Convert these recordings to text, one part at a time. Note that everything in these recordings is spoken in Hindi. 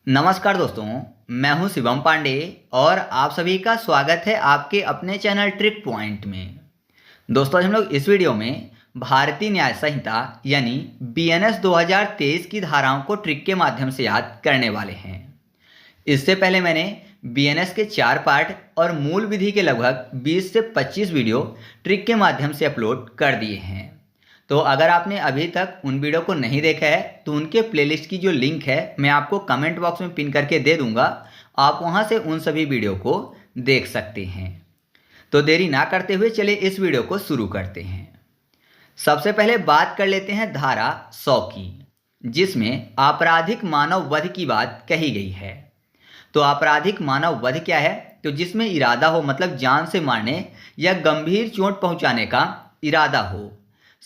नमस्कार दोस्तों, मैं हूं शिवम पांडे और आप सभी का स्वागत है आपके अपने चैनल ट्रिक पॉइंट में। दोस्तों, आज हम लोग इस वीडियो में भारतीय न्याय संहिता यानी बीएनएस 2023 की धाराओं को ट्रिक के माध्यम से याद करने वाले हैं। इससे पहले मैंने बीएनएस के 4 पार्ट और मूल विधि के लगभग 20 से 25 वीडियो ट्रिक के माध्यम से अपलोड कर दिए हैं। तो अगर आपने अभी तक उन वीडियो को नहीं देखा है तो उनके प्लेलिस्ट की जो लिंक है मैं आपको कमेंट बॉक्स में पिन करके दे दूंगा, आप वहां से उन सभी वीडियो को देख सकते हैं। तो देरी ना करते हुए चलिए इस वीडियो को शुरू करते हैं। सबसे पहले बात कर लेते हैं धारा 100 की, जिसमें आपराधिक मानव वध की बात कही गई है। तो आपराधिक मानव वध क्या है? तो जिसमें इरादा हो, मतलब जान से मारने या गंभीर चोट पहुंचाने का इरादा हो,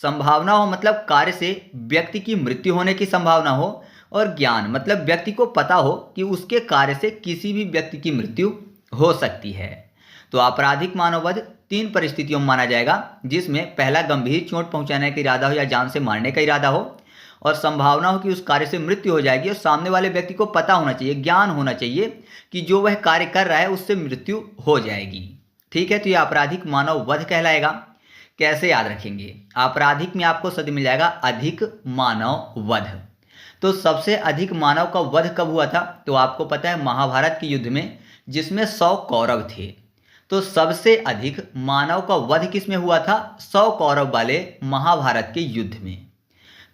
संभावना हो मतलब कार्य से व्यक्ति की मृत्यु होने की संभावना हो, और ज्ञान मतलब व्यक्ति को पता हो कि उसके कार्य से किसी भी व्यक्ति की मृत्यु हो सकती है। तो आपराधिक मानव वध 3 परिस्थितियों में माना जाएगा, जिसमें पहला गंभीर चोट पहुंचाने का इरादा हो या जान से मारने का इरादा हो, और संभावना हो कि उस कार्य से मृत्यु हो जाएगी, और सामने वाले व्यक्ति को पता होना चाहिए, ज्ञान होना चाहिए कि जो वह कार्य कर रहा है उससे मृत्यु हो जाएगी। ठीक है, तो ये आपराधिक मानव वध कहलाएगा। कैसे याद रखेंगे? आपराधिक में आपको शब्द मिल जाएगा अधिक मानव वध। तो सबसे अधिक मानव का वध कब हुआ था? तो आपको पता है महाभारत के युद्ध में, जिसमें 100 कौरव थे। तो सबसे अधिक मानव का वध किस में हुआ था? 100 कौरव वाले महाभारत के युद्ध में।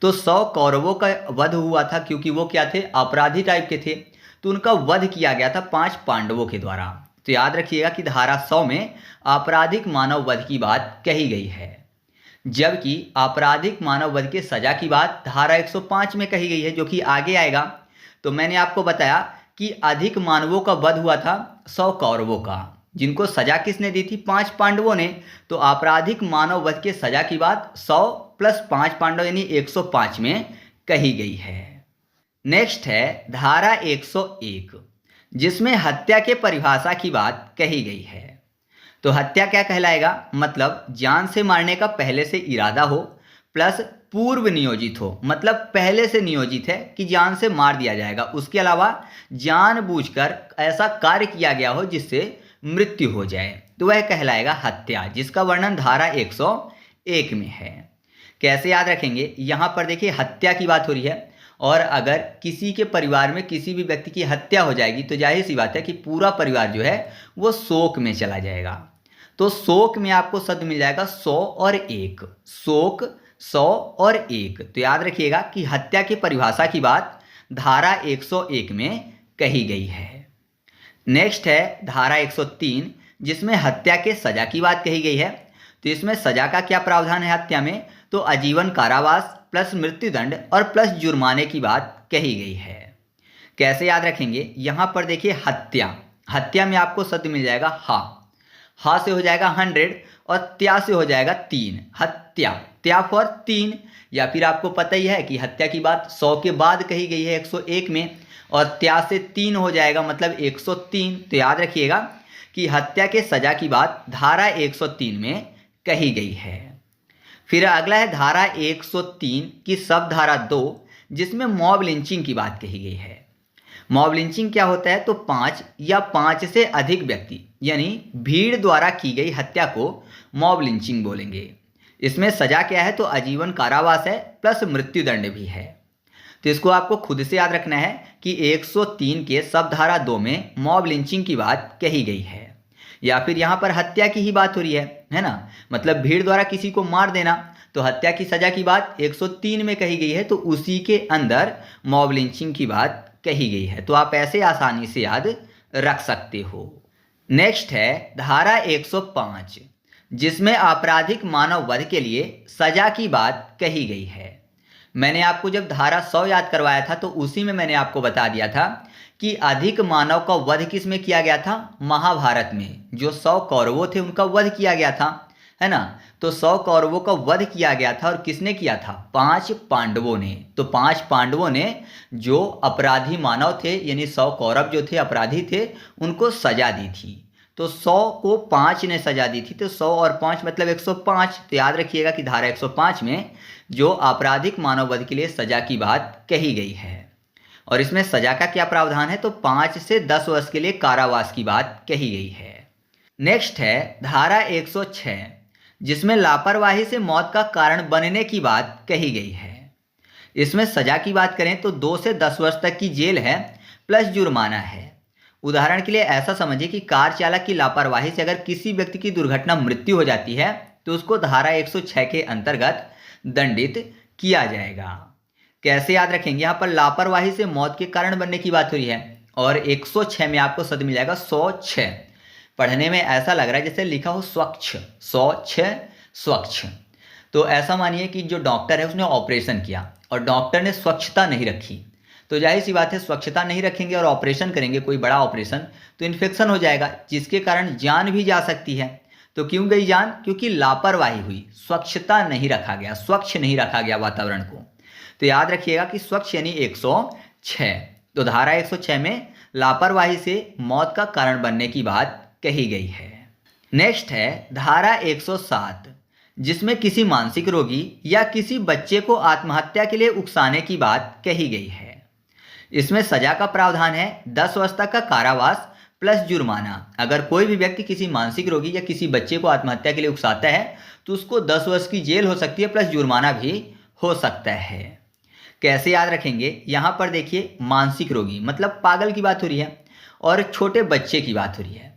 तो 100 कौरवों का वध हुआ था क्योंकि वो क्या थे? अपराधी टाइप के थे। तो उनका वध किया गया था 5 पांडवों के द्वारा। तो याद रखिएगा कि धारा 100 में आपराधिक मानव वध की बात कही गई है, जबकि आपराधिक मानव वध के सजा की बात धारा 105 में कही गई है, जो कि आगे आएगा। तो मैंने आपको बताया कि अधिक मानवों का वध हुआ था 100 कौरवों का, जिनको सजा किसने दी थी? 5 पांडवों ने। तो आपराधिक मानव वध के सजा की बात 100 + 5 पांडव यानी 105 में कही गई है। नेक्स्ट है धारा 101, जिसमें हत्या के परिभाषा की बात कही गई है। तो हत्या क्या कहलाएगा? मतलब जान से मारने का पहले से इरादा हो प्लस पूर्व नियोजित हो, मतलब पहले से नियोजित है कि जान से मार दिया जाएगा, उसके अलावा जानबूझकर ऐसा कार्य किया गया हो जिससे मृत्यु हो जाए, तो वह कहलाएगा हत्या, जिसका वर्णन धारा 101 में है। कैसे याद रखेंगे? यहाँ पर देखिए हत्या की बात हो रही है, और अगर किसी के परिवार में किसी भी व्यक्ति की हत्या हो जाएगी तो जाहिर सी बात है कि पूरा परिवार जो है वो शोक में चला जाएगा। तो शोक में आपको शब्द मिल जाएगा 100 और 1। शोक 100 और 1। तो याद रखिएगा कि हत्या की परिभाषा की बात धारा 101 में कही गई है। नेक्स्ट है धारा 103, जिसमें हत्या के सजा की बात कही गई है। तो इसमें सजा का क्या प्रावधान है हत्या में? तो आजीवन कारावास प्लस मृत्युदंड और प्लस जुर्माने की बात कही गई है। कैसे याद रखेंगे? यहाँ पर देखिए हत्या, हत्या में आपको शब्द मिल जाएगा हा से हो जाएगा 100 और त्या से हो जाएगा 3। हत्या, त्या फॉर 3। या फिर आपको पता ही है कि हत्या की बात 100 के बाद कही गई है 101 में, और त्या से 3 हो जाएगा मतलब 103। तो याद रखिएगा कि हत्या के सजा की बात धारा 103 में कही गई है। फिर अगला है धारा 103 की सब धारा 2, जिसमें मॉब लिंचिंग की बात कही गई है। मॉब लिंचिंग क्या होता है? तो 5 या 5 से अधिक व्यक्ति यानी भीड़ द्वारा की गई हत्या को मॉब लिंचिंग बोलेंगे। इसमें सजा क्या है? तो आजीवन कारावास है प्लस मृत्युदंड भी है। तो इसको आपको खुद से याद रखना है कि 103 के सब धारा 2 में मॉब लिंचिंग की बात कही गई है, या फिर यहाँ पर हत्या की ही बात हो रही है ना, मतलब भीड़ द्वारा किसी को मार देना। तो हत्या की सजा की बात 103 में कही गई है, तो उसी के अंदर मॉब लिंचिंग की बात कही गई है। तो आप ऐसे आसानी से याद रख सकते हो। नेक्स्ट है धारा 105, जिसमें आपराधिक मानव वध के लिए सजा की बात कही गई है। मैंने आपको जब धारा 100 याद करवाया था तो उसी में मैंने आपको बता दिया था कि अधिक मानव का वध किस में किया गया था? महाभारत में। जो 100 कौरवों थे उनका वध किया गया था, है ना। तो 100 कौरवों का वध किया गया था, और किसने किया था? 5 पांडवों ने। तो 5 पांडवों ने जो अपराधी मानव थे यानी 100 कौरव जो थे अपराधी थे, उनको सजा दी थी। तो 100 को 5 ने सजा दी थी, तो 100 और 5 मतलब 105। तो याद रखिएगा कि धारा 105 में जो आपराधिक मानव वध के लिए सजा की बात कही गई है। और इसमें सजा का क्या प्रावधान है, तो 5 से 10 वर्ष के लिए कारावास की बात कही गई है। नेक्स्ट है धारा 106, जिसमें लापरवाही से मौत का कारण बनने की बात कही गई है। इसमें सजा की बात करें तो 2 से 10 वर्ष तक की जेल है प्लस जुर्माना है। उदाहरण के लिए ऐसा समझिए कि कार चालक की लापरवाही से अगर किसी व्यक्ति की दुर्घटना मृत्यु हो जाती है तो उसको धारा 106 के अंतर्गत दंडित किया जाएगा। कैसे याद रखेंगे, यहाँ पर लापरवाही से मौत के कारण बनने की बात हो रही है और 106 में आपको शब्द मिल जाएगा 106। पढ़ने में ऐसा लग रहा है जैसे लिखा हो स्वच्छ, 106 स्वच्छ। तो ऐसा मानिए कि जो डॉक्टर है उसने ऑपरेशन किया और डॉक्टर ने स्वच्छता नहीं रखी, तो जाहिर सी बात है स्वच्छता नहीं रखेंगे और ऑपरेशन करेंगे कोई बड़ा ऑपरेशन तो इन्फेक्शन हो जाएगा, जिसके कारण जान भी जा सकती है। तो क्यों गई जान, क्योंकि लापरवाही हुई, स्वच्छता नहीं रखा गया, स्वच्छ नहीं रखा गया वातावरण को। तो याद रखिएगा कि स्वच्छ यानी 106। तो धारा 106 में लापरवाही से मौत का कारण बनने की बात कही गई है। नेक्स्ट है धारा 107, जिसमें किसी मानसिक रोगी या किसी बच्चे को आत्महत्या के लिए उकसाने की बात कही गई है। इसमें सजा का प्रावधान है 10 वर्ष तक का कारावास प्लस जुर्माना। अगर कोई भी व्यक्ति किसी मानसिक रोगी या किसी बच्चे को आत्महत्या के लिए उकसाता है तो उसको 10 वर्ष की जेल हो सकती है प्लस जुर्माना भी हो सकता है। कैसे याद रखेंगे, यहाँ पर देखिए मानसिक रोगी मतलब पागल की बात हो रही है और छोटे बच्चे की बात हो रही है,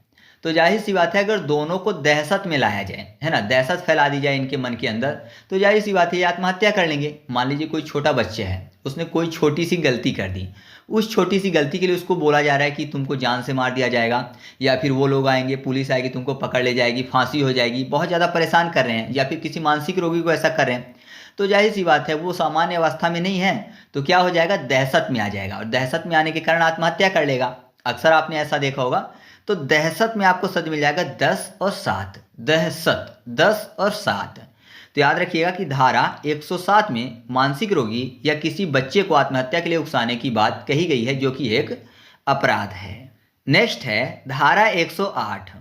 तो जाहिर सी बात है अगर दोनों को दहशत में लाया जाए, है ना, दहशत फैला दी जाए इनके मन के अंदर, तो जाहिर सी बात है ये आत्महत्या कर लेंगे। मान लीजिए कोई छोटा बच्चा है, उसने कोई छोटी सी गलती कर दी, उस छोटी सी गलती के लिए उसको बोला जा रहा है कि तुमको जान से मार दिया जाएगा, या फिर वो लोग आएंगे, पुलिस आएगी, तुमको पकड़ ले जाएगी, फांसी हो जाएगी, बहुत ज़्यादा परेशान कर रहे हैं, या फिर किसी मानसिक रोगी को ऐसा कर रहे हैं, तो जाहिर सी बात है वो सामान्य अवस्था में नहीं है, तो क्या हो जाएगा, दहशत में आ जाएगा और दहशत में आने के कारण आत्महत्या कर लेगा। अक्सर आपने ऐसा देखा होगा। तो दहशत में आपको शब्द मिल जाएगा 10 और 7, दहशत 10 और 7। तो याद रखिएगा कि धारा 107 में मानसिक रोगी या किसी बच्चे को आत्महत्या के लिए उकसाने की बात कही गई है, जो कि एक अपराध है। नेक्स्ट है धारा 108,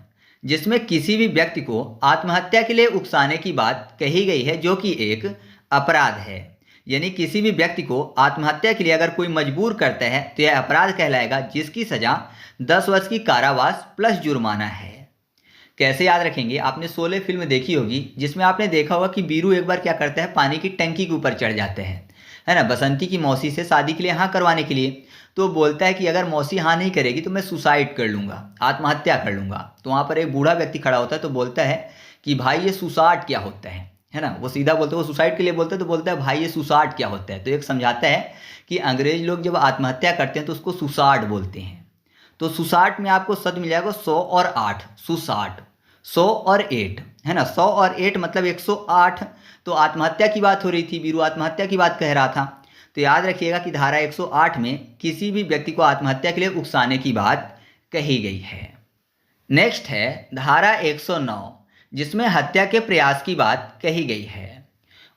जिसमें किसी भी व्यक्ति को आत्महत्या के लिए उकसाने की बात कही गई है, जो कि एक अपराध है। यानी किसी भी व्यक्ति को आत्महत्या के लिए अगर कोई मजबूर करता है तो यह अपराध कहलाएगा, जिसकी सजा 10 वर्ष की कारावास प्लस जुर्माना है। कैसे याद रखेंगे, आपने शोले फिल्म देखी होगी, जिसमें आपने देखा होगा कि बीरू एक बार क्या करता है, पानी की टंकी के ऊपर चढ़ जाते हैं, है ना, बसंती की मौसी से शादी के लिए हाँ करवाने के लिए। तो बोलता है कि अगर मौसी हाँ नहीं करेगी तो मैं सुसाइड कर लूँगा, आत्महत्या कर लूँगा। तो वहाँ पर एक बूढ़ा व्यक्ति खड़ा होता है, तो बोलता है कि भाई ये सुसाइड क्या होता है ना, वो सीधा बोलते, वो सुसाइड के लिए बोलते हैं, तो बोलता है भाई ये सुसाइड क्या होता है। तो एक समझाता है कि अंग्रेज लोग जब आत्महत्या करते हैं तो उसको सुसाइड बोलते हैं। तो सुसाइड में आपको शब्द मिल जाएगा 100 और 8, सुसाइड 100 और 8, है ना, 100 और 8 मतलब 108। तो आत्महत्या की बात हो रही थी, बीरू आत्महत्या की बात कह रहा था। तो याद रखिएगा कि धारा 108 में किसी भी व्यक्ति को आत्महत्या के लिए उकसाने की बात कही गई है। नेक्स्ट है धारा 109, जिसमें हत्या के प्रयास की बात कही गई है।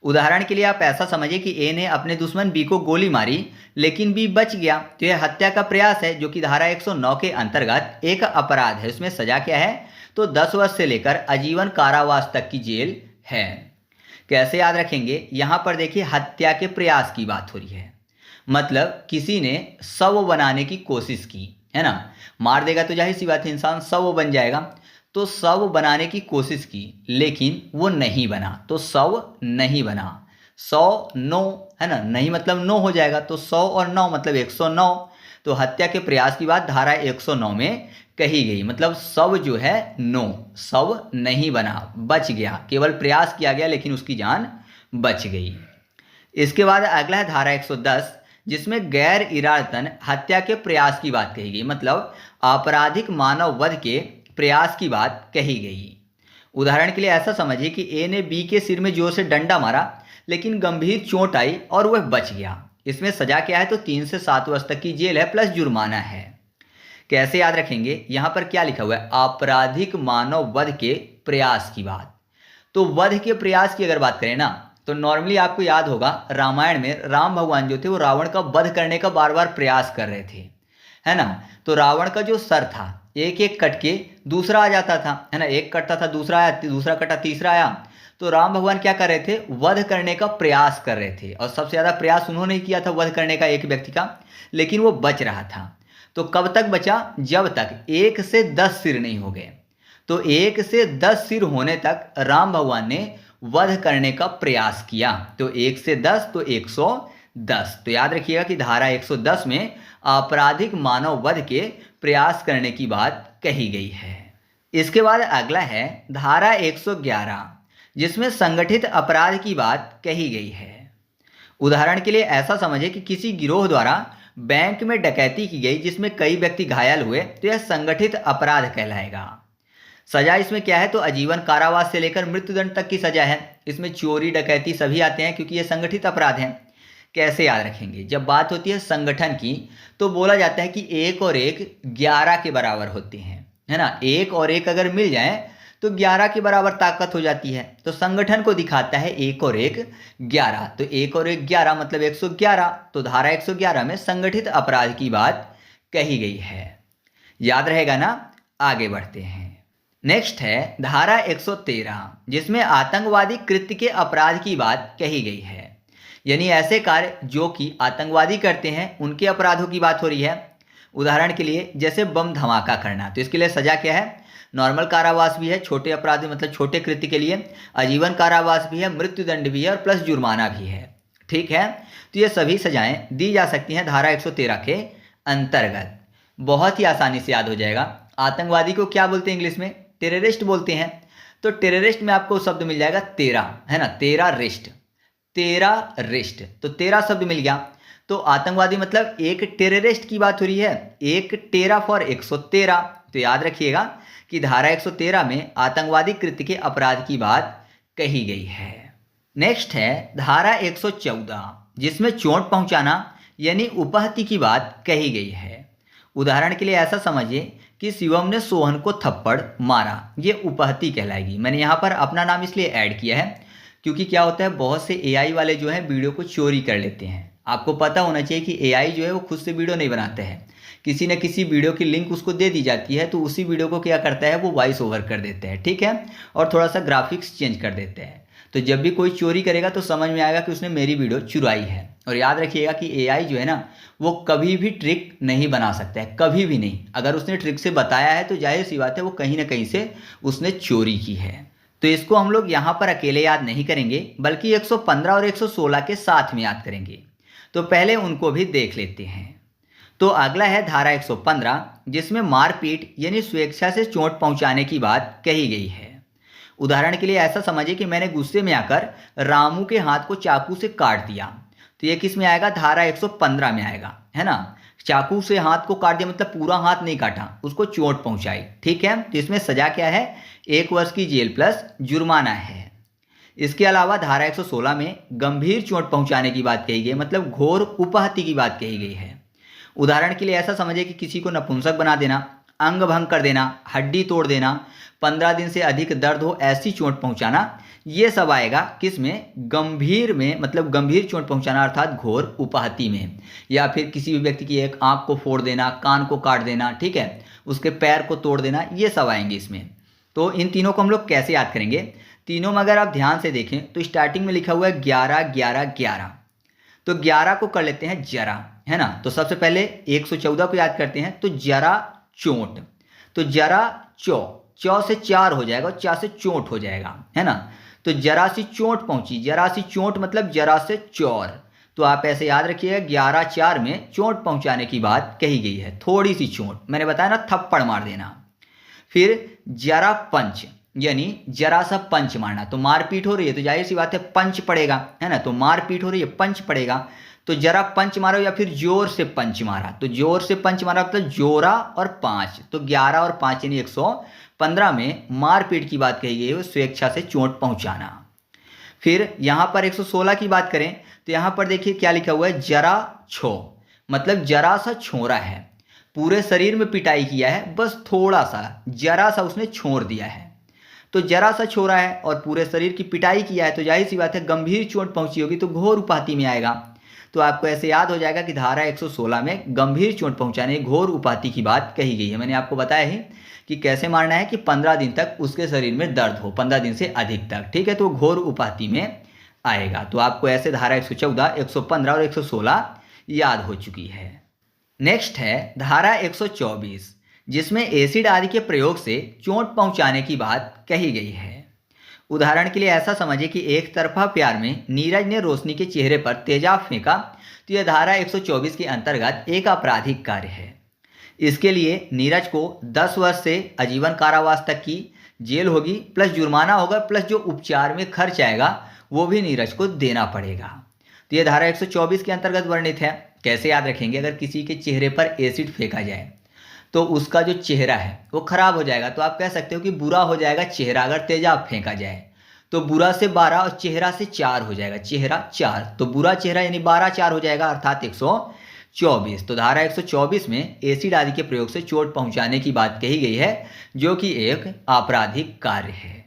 उदाहरण के लिए आप ऐसा समझिए कि ए ने अपने दुश्मन बी को गोली मारी लेकिन बी बच गया, तो यह हत्या का प्रयास है, जो कि धारा 109 के अंतर्गत एक अपराध है। उसमें सजा क्या है, तो 10 वर्ष से लेकर आजीवन कारावास तक की जेल है। कैसे याद रखेंगे, यहाँ पर देखिए हत्या के प्रयास की बात हो रही है, मतलब किसी ने शव बनाने की कोशिश की, है ना, मार देगा तो जाहिर सी बात है इंसान शव बन जाएगा। तो शव बनाने की कोशिश की लेकिन वो नहीं बना, तो शव नहीं बना। 100 9, है ना, नहीं मतलब 9 हो जाएगा, तो 100 और 9 मतलब 109। तो हत्या के प्रयास की बात धारा 109 में कही गई, मतलब शव जो है 9, शव नहीं बना, बच गया, केवल प्रयास किया गया लेकिन उसकी जान बच गई। इसके बाद अगला है धारा 110, जिसमें गैर इरादतन हत्या के प्रयास की बात कही गई, मतलब आपराधिक मानव वध के प्रयास की बात कही गई। उदाहरण के लिए ऐसा समझिए कि ए ने बी के सिर में जोर से डंडा मारा लेकिन गंभीर चोट आई और वह बच गया। इसमें सजा क्या है, तो 3 से 7 वर्ष तक की जेल है प्लस जुर्माना है। कैसे याद रखेंगे, यहाँ पर क्या लिखा हुआ है, आपराधिक मानव वध के प्रयास की बात। तो वध के प्रयास की अगर बात करें ना, तो नॉर्मली आपको याद होगा रामायण में राम भगवान जो थे वो रावण का वध करने का बार बार प्रयास कर रहे थे, है ना। तो रावण का जो सर था एक एक कट के दूसरा आ जाता था, है ना, एक कटता था दूसरा आया, दूसरा कटा तीसरा आया, तो राम भगवान क्या कर रहे थे, वध करने का प्रयास कर रहे थे, और सबसे ज़्यादा प्रयास उन्होंने ही किया था वध करने का एक व्यक्ति का, लेकिन वो बच रहा था। तो कब तक बचा, जब तक 1 से 10 सिर नहीं हो गए। तो 1 से 10 सिर होने तक राम भगवान ने वध करने का प्रयास किया। तो 1 से 10 तो 110। तो याद रखिएगा कि धारा 110 में आपराधिक मानव वध के प्रयास करने की बात कही गई है। इसके बाद अगला है धारा 111, जिसमें संगठित अपराध की बात कही गई है। उदाहरण के लिए ऐसा समझे कि किसी गिरोह द्वारा बैंक में डकैती की गई जिसमें कई व्यक्ति घायल हुए, तो यह संगठित अपराध कहलाएगा। सजा इसमें क्या है, तो आजीवन कारावास से लेकर मृत्युदंड तक की सजा है। इसमें चोरी डकैती सभी आते हैं क्योंकि ये संगठित अपराध हैं। कैसे याद रखेंगे, जब बात होती है संगठन की तो बोला जाता है कि 1 और 1 11 के बराबर होते हैं, है ना। 1 और 1 अगर मिल जाए तो 11 के बराबर ताकत हो जाती है। तो संगठन को दिखाता है 1 और 1 11। तो 1 और 1 11 मतलब 111। तो धारा 111 में संगठित अपराध की बात कही गई है। याद रहेगा ना। आगे बढ़ते हैं। नेक्स्ट है धारा 113, जिसमें आतंकवादी कृत्य के अपराध की बात कही गई है। यानी ऐसे कार्य जो कि आतंकवादी करते हैं उनके अपराधों की बात हो रही है। उदाहरण के लिए जैसे बम धमाका करना, तो इसके लिए सजा क्या है, नॉर्मल कारावास भी है, छोटे अपराध मतलब छोटे कृत्य के लिए आजीवन कारावास भी है, मृत्युदंड भी है और प्लस जुर्माना भी है। ठीक है, तो ये सभी सजाएं दी जा सकती हैं धारा 113 के अंतर्गत। बहुत ही आसानी से याद हो जाएगा। आतंकवादी को क्या बोलते हैं इंग्लिश में, टेररिस्ट बोलते हैं। तो टेररिस्ट में आपको शब्द मिल जाएगा 13, है ना, 13 रिस्ट, 13 रिस्ट। तो 13 शब्द मिल गया। तो आतंकवादी मतलब एक टेररिस्ट की बात हो रही है, एक टेरा फॉर 113। तो याद रखिएगा कि धारा 113 में आतंकवादी कृत्य के अपराध की बात कही गई है। नेक्स्ट है धारा 114, जिसमें चोट पहुंचाना यानी उपहत्या की बात कही गई है। उदाहरण के लिए ऐसा समझिए कि शिवम ने सोहन को थप्पड़ मारा, ये उपहत्या कहलाएगी। मैंने यहाँ पर अपना नाम इसलिए ऐड किया है क्योंकि क्या होता है, बहुत से एआई वाले जो हैं वीडियो को चोरी कर लेते हैं। आपको पता होना चाहिए कि एआई जो है वो खुद से वीडियो नहीं बनाते हैं, किसी न किसी वीडियो की लिंक उसको दे दी जाती है, तो उसी वीडियो को क्या करता है वो वॉइस ओवर कर देते हैं, ठीक है, और थोड़ा सा ग्राफिक्स चेंज कर देते हैं। तो जब भी कोई चोरी करेगा तो समझ में आएगा कि उसने मेरी वीडियो चुराई है। और याद रखिएगा कि एआई जो है ना वो कभी भी ट्रिक नहीं बना सकता है, कभी भी नहीं। अगर उसने ट्रिक से बताया है तो जाहिर सी बात है वो कहीं ना कहीं से उसने चोरी की है। तो इसको हम लोग यहाँ पर अकेले याद नहीं करेंगे, बल्कि 115 और 116 के साथ में याद करेंगे। तो पहले उनको भी देख लेते हैं। तो अगला है धारा 115, जिसमें मारपीट यानी स्वेच्छा से चोट पहुंचाने की बात कही गई है। उदाहरण के लिए ऐसा समझिए कि मैंने गुस्से में आकर रामू के हाथ को चाकू से काट दिया, तो ये किस में आएगा, धारा 115 में आएगा, है ना। चाकू से हाथ को काट दिया मतलब पूरा हाथ नहीं काटा, उसको चोट पहुंचाई, ठीक है। तो इसमें सजा क्या है, 1 वर्ष की जेल प्लस जुर्माना है। इसके अलावा धारा 116 में गंभीर चोट पहुंचाने की बात कही गई, मतलब घोर उपहत्या की बात कही गई है। उदाहरण के लिए ऐसा समझिए कि किसी को नपुंसक बना देना, अंग भंग कर देना, हड्डी तोड़ देना, 15 दिन से अधिक दर्द हो ऐसी चोट पहुंचाना, ये सब आएगा किस में, गंभीर में, मतलब गंभीर चोट पहुंचाना अर्थात घोर उपहत्या में। या फिर किसी भी व्यक्ति की एक आंख को फोड़ देना, कान को काट देना, ठीक है, उसके पैर को तोड़ देना, ये सब आएंगे इसमें। तो इन तीनों को हम लोग कैसे याद करेंगे, तीनों में अगर आप ध्यान से देखें तो स्टार्टिंग में लिखा हुआ है 11 11 11। तो 11 को कर लेते हैं जरा, है ना। तो सबसे पहले 114 को याद करते हैं, तो जरा चोट, तो जरा चौ से 4 हो जाएगा और 4 से चोट हो जाएगा, है ना। तो जरा सी चोट पहुंची, जरा सी चोट मतलब जरा से चौर। तो आप ऐसे याद रखिएगा 11 4 में चोट पहुंचाने की बात कही गई है, थोड़ी सी चोट, मैंने बताया ना थप्पड़ मार देना। फिर जरा पंच यानी जरा सा पंच मारना, तो मारपीट हो रही है तो जाहिर सी बात है पंच पड़ेगा, है ना। तो मारपीट हो रही है पंच पड़ेगा, तो जरा पंच मारो या फिर जोर से पंच मारा, तो जोर से पंच मारा मतलब जोरा और 5। तो 11 और 5 यानी 115 में मारपीट की बात कही गई है, स्वेच्छा से चोट पहुंचाना। फिर यहाँ पर 116 की बात करें तो यहाँ पर देखिए क्या लिखा हुआ है, जरा छो, मतलब जरा सा छोड़ा है, पूरे शरीर में पिटाई किया है, बस थोड़ा सा जरा सा उसने छोड़ दिया है। तो जरा सा छोड़ा है और पूरे शरीर की पिटाई किया है, तो जाहिर सी बात है गंभीर चोट पहुंची होगी, तो घोर उपहत्या में आएगा। तो आपको ऐसे याद हो जाएगा कि धारा 116 में गंभीर चोट पहुंचाने घोर उपाधि की बात कही गई है। मैंने आपको बताया है कि कैसे मारना है कि 15 दिन तक उसके शरीर में दर्द हो, 15 दिन से अधिक तक, ठीक है, तो घोर उपाधि में आएगा। तो आपको ऐसे धारा 114, 115 और 116 याद हो चुकी है। नेक्स्ट है धारा 124, जिसमें एसिड आदि के प्रयोग से चोट पहुंचाने की बात कही गई है। उदाहरण के लिए ऐसा समझिए कि एक तरफा प्यार में नीरज ने रोशनी के चेहरे पर तेजाब फेंका, तो यह धारा 124 के अंतर्गत एक आपराधिक कार्य है। इसके लिए नीरज को 10 वर्ष से आजीवन कारावास तक की जेल होगी, प्लस जुर्माना होगा, प्लस जो उपचार में खर्च आएगा वो भी नीरज को देना पड़ेगा। तो यह धारा 124 के अंतर्गत वर्णित है। कैसे याद रखेंगे, अगर किसी के चेहरे पर एसिड फेंका जाए तो उसका जो चेहरा है वो खराब हो जाएगा, तो आप कह सकते हो कि बुरा हो जाएगा चेहरा। अगर तेजाब फेंका जाए तो बुरा से 12 और चेहरा से 4 हो जाएगा, चेहरा 4, तो बुरा चेहरा यानी 12 4 हो जाएगा, अर्थात 124। तो धारा 124 में एसिड आदि के प्रयोग से चोट पहुंचाने की बात कही गई है, जो कि एक आपराधिक कार्य है।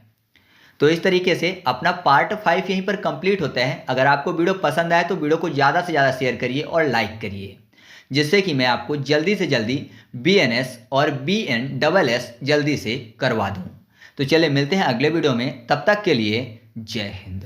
तो इस तरीके से अपना पार्ट 5 यहीं पर कंप्लीट होता है। अगर आपको वीडियो पसंद आए तो वीडियो को ज़्यादा से ज़्यादा शेयर करिए और लाइक करिए, जिससे कि मैं आपको जल्दी से जल्दी BNS और BNSS जल्दी से करवा दूं। तो चलिए मिलते हैं अगले वीडियो में, तब तक के लिए जय हिंद।